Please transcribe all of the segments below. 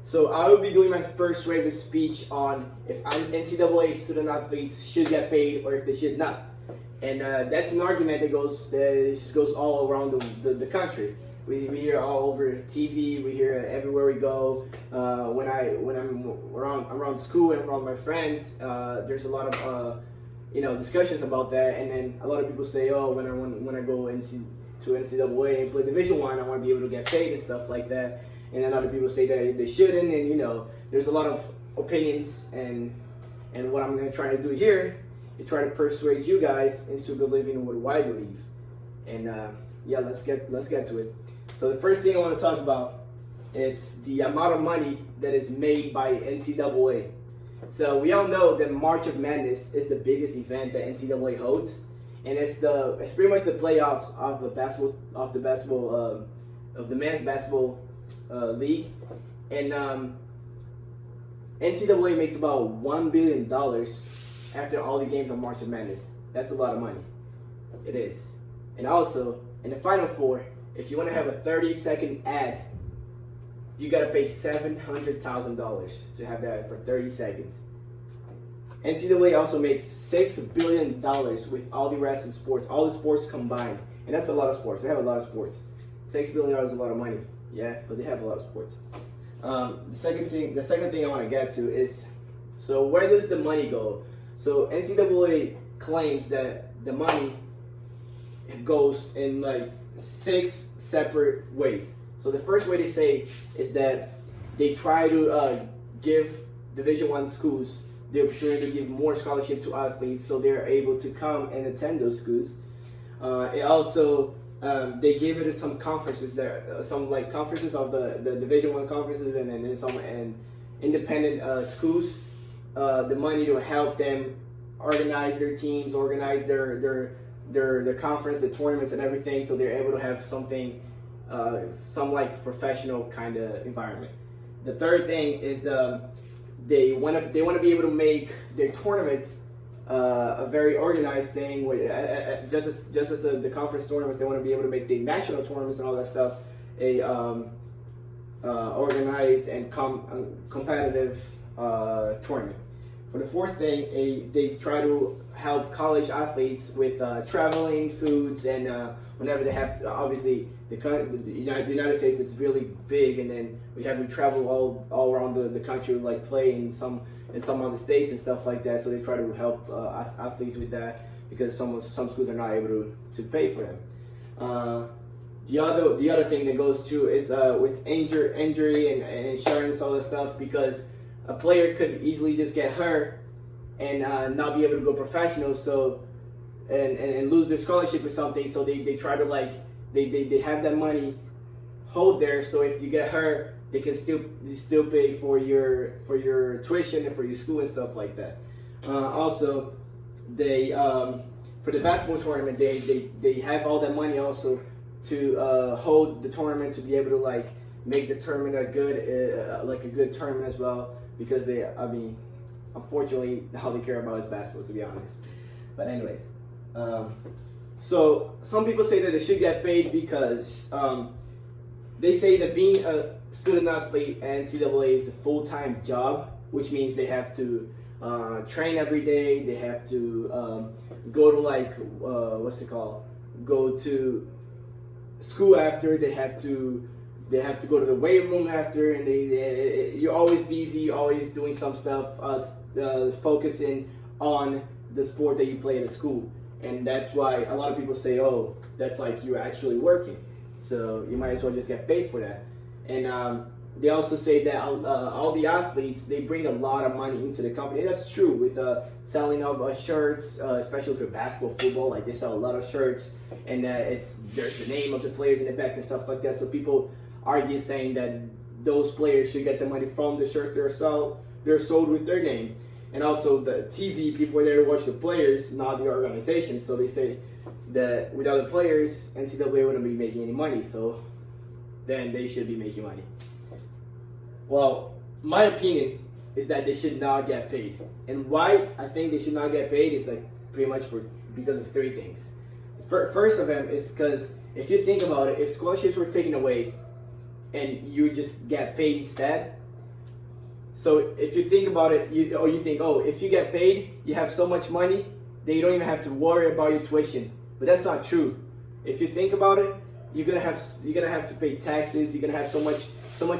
So I will be doing my persuasive speech on if NCAA student athletes should get paid or if they should not. And that's an argument that just goes all around the country. We hear all over TV. We hear it everywhere we go. When I'm around school and around my friends, there's a lot of discussions about that. And then a lot of people say, oh, when I go to NCAA and play Division I want to be able to get paid and stuff like that. And then other people say that they shouldn't. And there's a lot of opinions. And what I'm going to try to do here is try to persuade you guys into believing what I believe. And let's get to it. So the first thing I want to talk about is the amount of money that is made by NCAA. So we all know that March of Madness is the biggest event that NCAA holds, and it's pretty much the playoffs of the men's basketball league, and NCAA makes about $1 billion after all the games on March of Madness. That's a lot of money. It is. And also in the Final Four, if you want to have a 30-second ad, you got to pay $700,000 to have that for 30 seconds. NCAA also makes $6 billion with all the rest of sports, all the sports combined. And that's a lot of sports. They have a lot of sports. $6 billion is a lot of money. Yeah, but they have a lot of sports. The second thing I want to get to is, so where does the money go? So NCAA claims that the money goes in like 6 separate ways. So the first way they say is that they try to give Division I schools the opportunity to give more scholarship to athletes, so they're able to come and attend those schools. It also they give it to some conferences there, some like conferences of the Division I conferences, and then some independent schools, the money to help them organize their teams, organize their conference, the tournaments, and everything, so they're able to have something, some like professional kind of environment. The third thing is they want to be able to make their tournaments a very organized thing. With just as the conference tournaments, they want to be able to make the national tournaments and all that stuff a organized and competitive tournament. For the fourth thing, they try to help college athletes with traveling, foods, and whenever they have to, obviously the United States is really big, and then we have to travel all around the country, like play in some other states and stuff like that. So they try to help athletes with that because some schools are not able to pay for them. The other thing that goes too is with injury and insurance, all that stuff, because a player could easily just get hurt and not be able to go professional, so and lose their scholarship or something. So they try to they have that money hold there, so if you get hurt, they can still pay for your tuition and for your school and stuff like that. Also, they for the basketball tournament, they have all that money also to hold the tournament, to be able to make the tournament a good tournament as well, because unfortunately all they care about is basketball, to be honest. But anyways, so some people say that they should get paid because they say that being a student athlete at NCAA is a full-time job, which means they have to train every day. They have to go to go to school after. They have to go to the weight room after, and you're always busy, you're always doing some stuff, focusing on the sport that you play at school. And that's why a lot of people say, oh, that's like you're actually working, so you might as well just get paid for that. And they also say that all the athletes, they bring a lot of money into the company. And that's true with selling of shirts, especially for basketball, football. Like, they sell a lot of shirts, and there's the name of the players in the back and stuff like that. So people argue saying that those players should get the money from the shirts they're sold with their name. And also the TV people are there to watch the players, not the organization. So they say that without the players, NCAA wouldn't be making any money. So then they should be making money. Well, my opinion is that they should not get paid. And why I think they should not get paid is pretty much because of 3 things. First of them is because if you think about it, if scholarships were taken away and you just get paid instead, So if you think about it, you think, oh, if you get paid, you have so much money, then you don't even have to worry about your tuition. But that's not true. If you think about it, you're gonna have to pay taxes. You're gonna have so much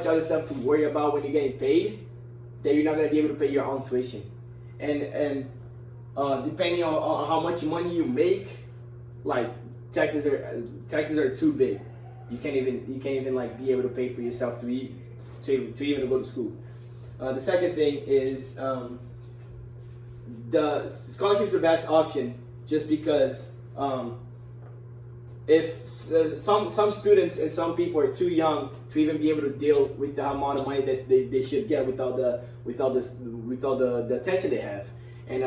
other stuff to worry about when you're getting paid that you're not gonna be able to pay your own tuition. And depending on how much money you make, like taxes are too big. You can't even like be able to pay for yourself to eat, to even go to school. The second thing is the scholarship is the best option, just because if some students and some people are too young to even be able to deal with the amount of money that they should get with all the attention they have, and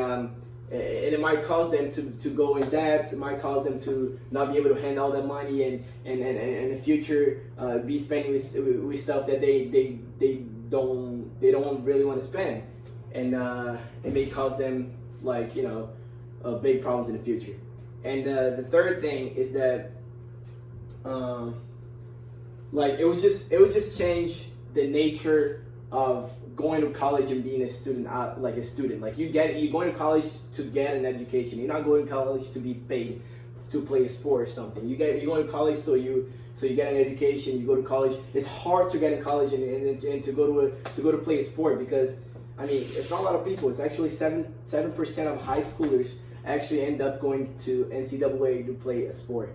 it might cause them to go in debt. It might cause them to not be able to handle that money, and in the future be spending with stuff that they don't really want to spend, and it may cause them like big problems in the future. And the third thing is that like it would just change the nature of going to college and being a student. Like you're going to college to get an education. You're not going to college to be paid to play a sport or something. You're going to college so you get an education. You go to college. It's hard to get in college and to go to play a sport, because I mean, it's not a lot of people. It's actually 7% of high schoolers actually end up going to NCAA to play a sport.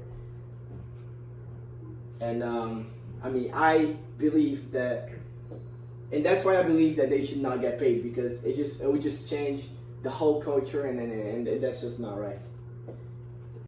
And I mean, I believe that, and that's why I believe that they should not get paid, because it would just change the whole culture, and that's just not right.